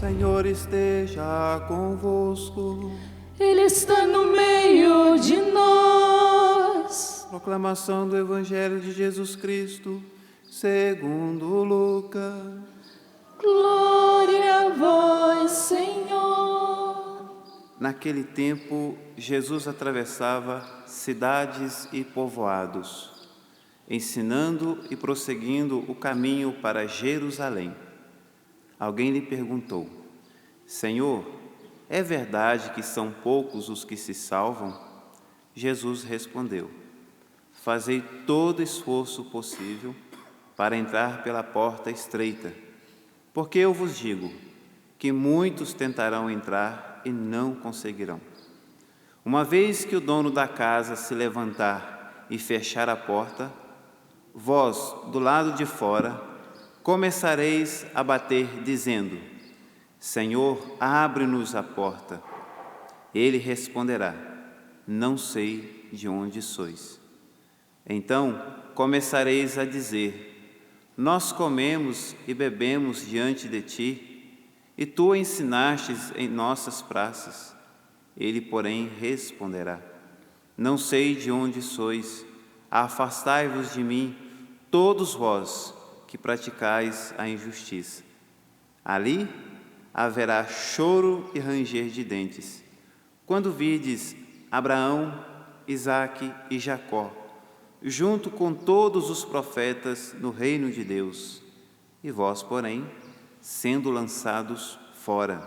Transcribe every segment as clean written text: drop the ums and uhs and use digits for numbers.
Senhor esteja convosco. Ele está no meio de nós. Proclamação do Evangelho de Jesus Cristo, segundo Lucas. Glória a vós, Senhor. Naquele tempo, Jesus atravessava cidades e povoados, ensinando e prosseguindo o caminho para Jerusalém. Alguém lhe perguntou: Senhor, é verdade que são poucos os que se salvam? Jesus respondeu: Fazei todo esforço possível para entrar pela porta estreita, porque eu vos digo que muitos tentarão entrar e não conseguirão. Uma vez que o dono da casa se levantar e fechar a porta, vós, do lado de fora, começareis a bater, dizendo: Senhor, abre-nos a porta. Ele responderá: Não sei de onde sois. Então começareis a dizer: Nós comemos e bebemos diante de ti, e tu ensinastes em nossas praças. Ele, porém, responderá: Não sei de onde sois, afastai-vos de mim, todos vós que praticais a injustiça. Ali haverá choro e ranger de dentes, quando virdes Abraão, Isaque e Jacó, junto com todos os profetas no reino de Deus, e vós, porém, sendo lançados fora.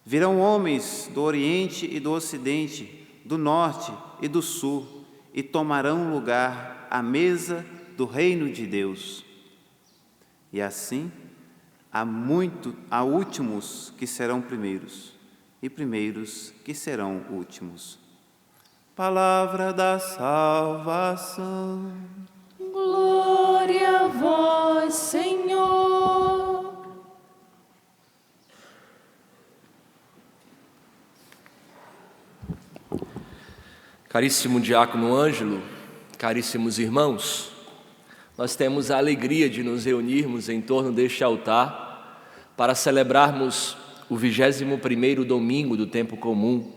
Virão homens do Oriente e do Ocidente, do Norte e do Sul, e tomarão lugar à mesa do reino de Deus. E assim, há últimos que serão primeiros, e primeiros que serão últimos. Palavra da salvação. Glória a vós, Senhor. Caríssimo diácono Ângelo, caríssimos irmãos, nós temos a alegria de nos reunirmos em torno deste altar para celebrarmos o 21º domingo do tempo comum.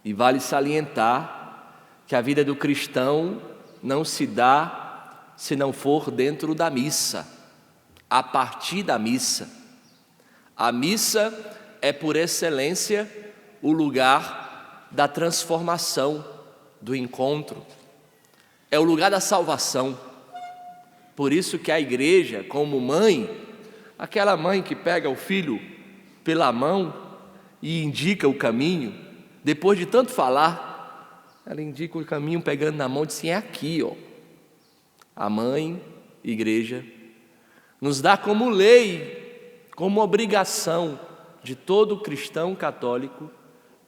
E vale salientar que a vida do cristão não se dá se não for dentro da missa, a partir da missa. A missa é, por excelência, o lugar da transformação, do encontro. É o lugar da salvação. Por isso que a igreja, como mãe, aquela mãe que pega o filho pela mão e indica o caminho, depois de tanto falar, ela indica o caminho pegando na mão e diz assim: é aqui, ó. A mãe, igreja, nos dá como lei, como obrigação de todo cristão católico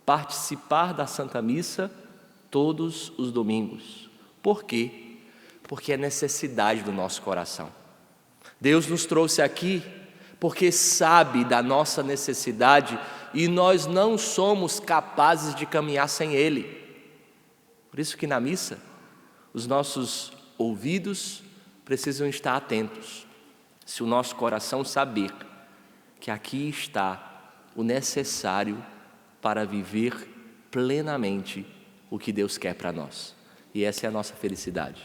participar da Santa Missa todos os domingos. Por quê? Porque é necessidade do nosso coração. Deus nos trouxe aqui porque sabe da nossa necessidade e nós não somos capazes de caminhar sem Ele. Por isso que na missa, os nossos ouvidos precisam estar atentos. Se o nosso coração saber que aqui está o necessário para viver plenamente o que Deus quer para nós. E essa é a nossa felicidade.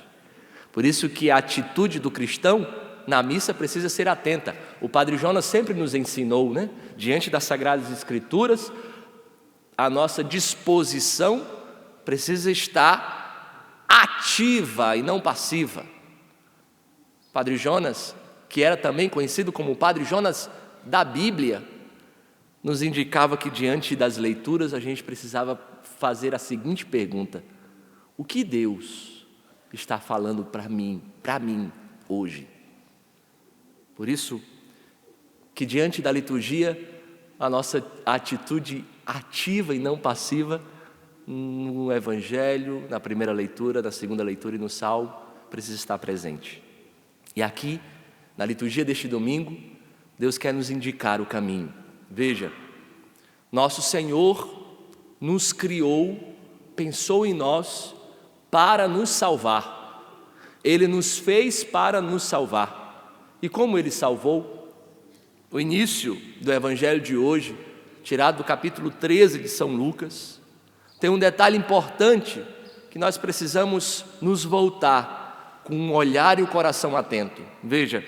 Por isso que a atitude do cristão na missa precisa ser atenta. O Padre Jonas sempre nos ensinou, né? Diante das Sagradas Escrituras, a nossa disposição precisa estar ativa e não passiva. Padre Jonas, que era também conhecido como o Padre Jonas da Bíblia, nos indicava que diante das leituras a gente precisava fazer a seguinte pergunta: o que Deus está falando para mim hoje? Por isso que diante da liturgia, a nossa atitude ativa e não passiva no Evangelho, na primeira leitura, na segunda leitura e no Salmo, precisa estar presente. E aqui, na liturgia deste domingo, Deus quer nos indicar o caminho. Veja, nosso Senhor nos criou, pensou em nós para nos salvar. Ele nos fez para nos salvar. E como Ele salvou? O início do evangelho de hoje, tirado do capítulo 13 de São Lucas, tem um detalhe importante que nós precisamos nos voltar com um olhar e o coração atento. Veja,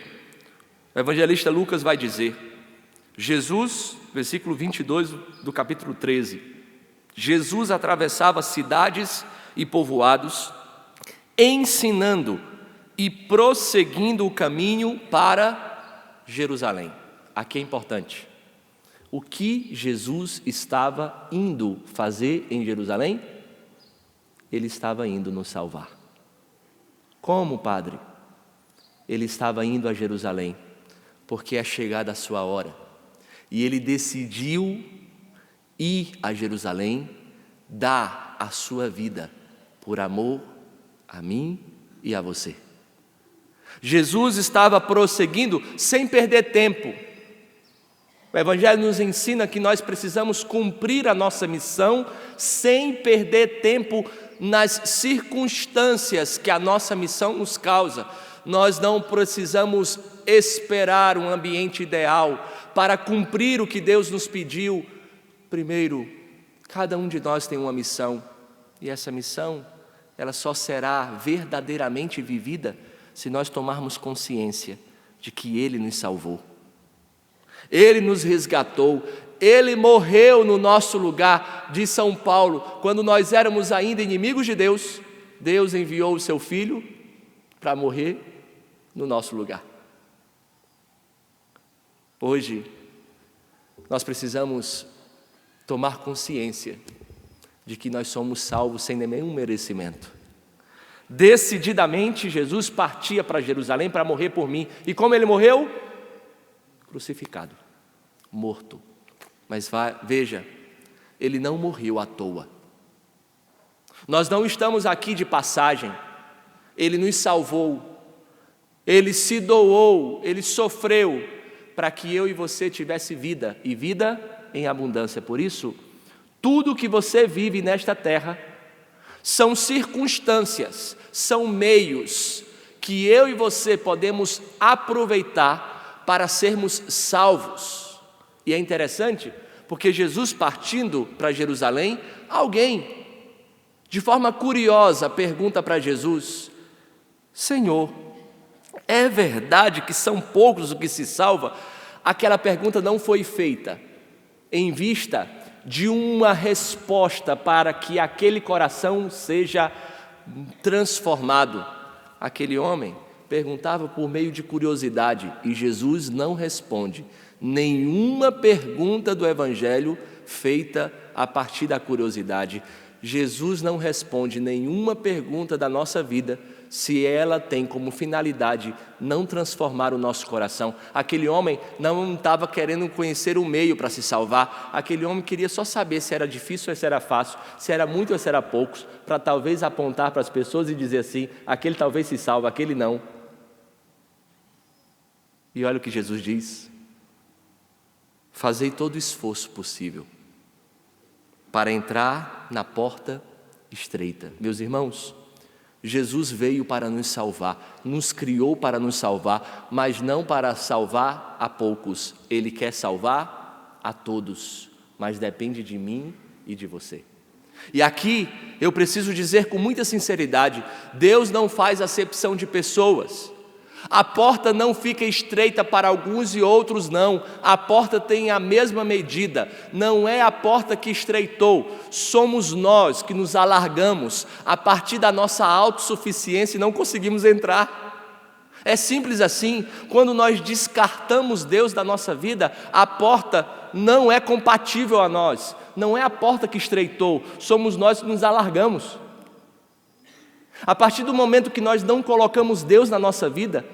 o evangelista Lucas vai dizer, Jesus, versículo 22 do capítulo 13, Jesus atravessava cidades e povoados, ensinando e prosseguindo o caminho para Jerusalém. Aqui é importante. O que Jesus estava indo fazer em Jerusalém? Ele estava indo nos salvar. Como, Padre? Ele estava indo a Jerusalém, porque é chegada a sua hora. E ele decidiu ir a Jerusalém, dar a sua vida por amor a mim e a você. Jesus estava prosseguindo sem perder tempo. O Evangelho nos ensina que nós precisamos cumprir a nossa missão sem perder tempo nas circunstâncias que a nossa missão nos causa. Nós não precisamos esperar um ambiente ideal para cumprir o que Deus nos pediu. Primeiro, cada um de nós tem uma missão, e essa missão, ela só será verdadeiramente vivida se nós tomarmos consciência de que Ele nos salvou. Ele nos resgatou, Ele morreu no nosso lugar. Diz São Paulo, quando nós éramos ainda inimigos de Deus, Deus enviou o seu Filho para morrer no nosso lugar. Hoje, nós precisamos tomar consciência de que nós somos salvos sem nenhum merecimento. Decididamente, Jesus partia para Jerusalém para morrer por mim. E como Ele morreu? Crucificado, morto. Mas veja, Ele não morreu à toa. Nós não estamos aqui de passagem. Ele nos salvou, Ele se doou, Ele sofreu para que eu e você tivesse vida, e vida em abundância. Por isso, tudo que você vive nesta terra são circunstâncias, são meios que eu e você podemos aproveitar para sermos salvos. E é interessante, porque Jesus partindo para Jerusalém, alguém, de forma curiosa, pergunta para Jesus: Senhor, é verdade que são poucos os que se salvam? Aquela pergunta não foi feita em vista de uma resposta para que aquele coração seja transformado. Aquele homem perguntava por meio de curiosidade, e Jesus não responde nenhuma pergunta do Evangelho feita a partir da curiosidade. Jesus não responde nenhuma pergunta da nossa vida se ela tem como finalidade não transformar o nosso coração. Aquele homem não estava querendo conhecer o meio para se salvar. Aquele homem queria só saber se era difícil ou se era fácil, se era muito ou se era poucos, para talvez apontar para as pessoas e dizer assim: aquele talvez se salve, aquele não. E olha o que Jesus diz: fazei todo o esforço possível para entrar na porta estreita. Meus irmãos, Jesus veio para nos salvar, nos criou para nos salvar, mas não para salvar a poucos. Ele quer salvar a todos, mas depende de mim e de você. E aqui eu preciso dizer com muita sinceridade: Deus não faz acepção de pessoas. A porta não fica estreita para alguns e outros não. A porta tem a mesma medida. Não é a porta que estreitou, somos nós que nos alargamos a partir da nossa autossuficiência e não conseguimos entrar. É simples assim. Quando nós descartamos Deus da nossa vida, a porta não é compatível a nós. Não é a porta que estreitou, somos nós que nos alargamos. A partir do momento que nós não colocamos Deus na nossa vida,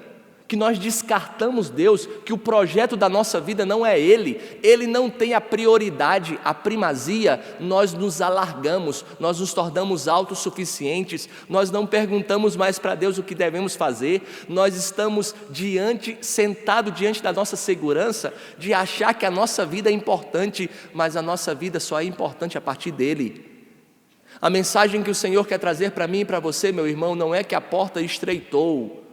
que nós descartamos Deus, que o projeto da nossa vida não é Ele não tem a prioridade, a primazia, nós nos alargamos, nós nos tornamos autossuficientes, nós não perguntamos mais para Deus o que devemos fazer, nós estamos sentado diante da nossa segurança, de achar que a nossa vida é importante, mas a nossa vida só é importante a partir dEle. A mensagem que o Senhor quer trazer para mim e para você, meu irmão, não é que a porta estreitou.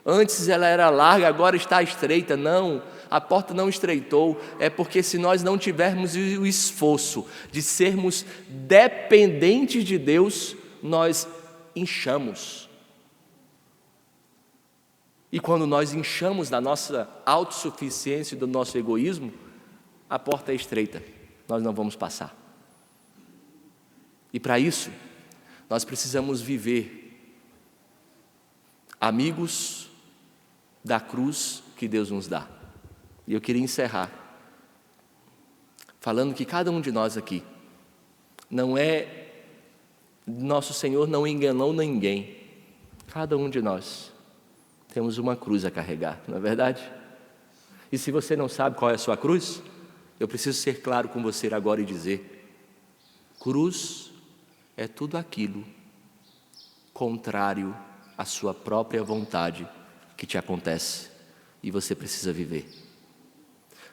Antes ela era larga, agora está estreita. Não, a porta não estreitou. É porque se nós não tivermos o esforço de sermos dependentes de Deus, nós inchamos. E quando nós inchamos da nossa autossuficiência e do nosso egoísmo, a porta é estreita, nós não vamos passar. E para isso, nós precisamos viver amigos da cruz que Deus nos dá. E eu queria encerrar falando que cada um de nós aqui nosso Senhor não enganou ninguém. Cada um de nós temos uma cruz a carregar, não é verdade? E se você não sabe qual é a sua cruz, eu preciso ser claro com você agora e dizer: cruz é tudo aquilo contrário à sua própria vontade que te acontece e você precisa viver.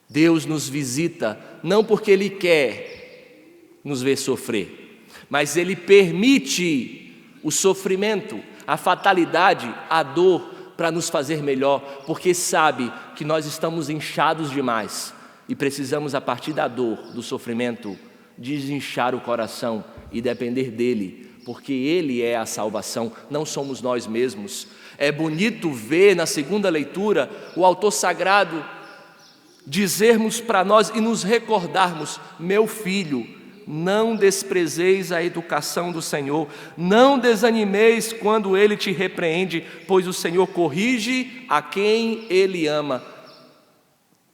Deus nos visita não porque Ele quer nos ver sofrer, mas Ele permite o sofrimento, a fatalidade, a dor para nos fazer melhor, porque sabe que nós estamos inchados demais e precisamos, a partir da dor, do sofrimento, desinchar o coração e depender dEle, porque Ele é a salvação, não somos nós mesmos. É bonito ver na segunda leitura o autor sagrado dizermos para nós e nos recordarmos: meu filho, não desprezeis a educação do Senhor, não desanimeis quando Ele te repreende, pois o Senhor corrige a quem Ele ama.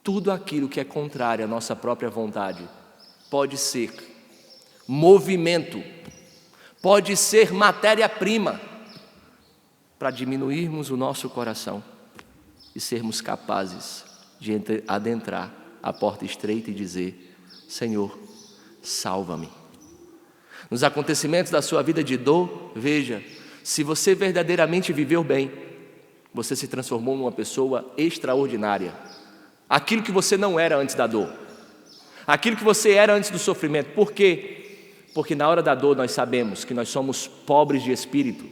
Tudo aquilo que é contrário à nossa própria vontade pode ser movimento, pode ser matéria-prima para diminuirmos o nosso coração e sermos capazes de adentrar a porta estreita e dizer: Senhor, salva-me. Nos acontecimentos da sua vida de dor, veja, se você verdadeiramente viveu bem, você se transformou numa pessoa extraordinária. Aquilo que você não era antes da dor, aquilo que você era antes do sofrimento. Por quê? Porque na hora da dor nós sabemos que nós somos pobres de espírito,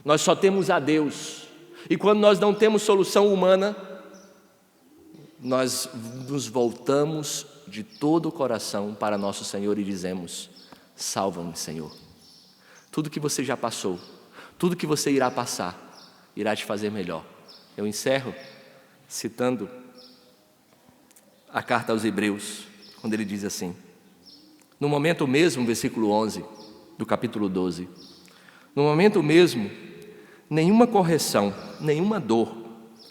nós só temos a Deus, e quando nós não temos solução humana, nós nos voltamos de todo o coração para nosso Senhor e dizemos: salva-me, Senhor. Tudo que você já passou, tudo que você irá passar, irá te fazer melhor. Eu encerro citando a carta aos Hebreus, quando ele diz assim: no momento mesmo, versículo 11 do capítulo 12, no momento mesmo, nenhuma correção, nenhuma dor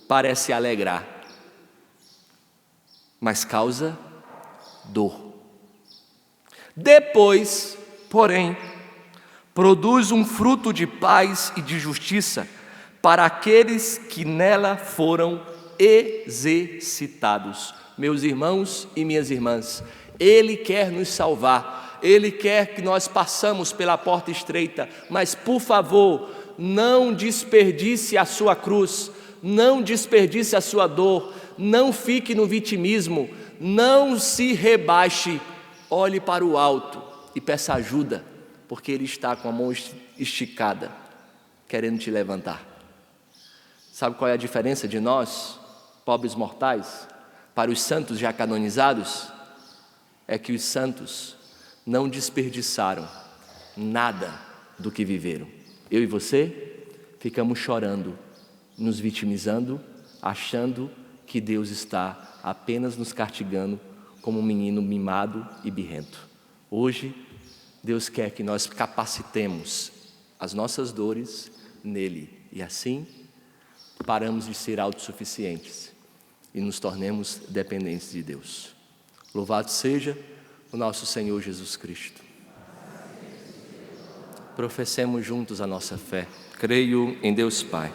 parece alegrar, mas causa dor. Depois, porém, produz um fruto de paz e de justiça para aqueles que nela foram exercitados. Meus irmãos e minhas irmãs, Ele quer nos salvar, Ele quer que nós passamos pela porta estreita, mas por favor, não desperdice a sua cruz, não desperdice a sua dor, não fique no vitimismo, não se rebaixe, olhe para o alto e peça ajuda, porque Ele está com a mão esticada, querendo te levantar. Sabe qual é a diferença de nós, pobres mortais, para os santos já canonizados? É que os santos não desperdiçaram nada do que viveram. Eu e você ficamos chorando, nos vitimizando, achando que Deus está apenas nos castigando como um menino mimado e birrento. Hoje, Deus quer que nós capacitemos as nossas dores nele e assim paramos de ser autossuficientes e nos tornemos dependentes de Deus. Louvado seja o nosso Senhor Jesus Cristo. Professemos juntos a nossa fé. Creio em Deus Pai,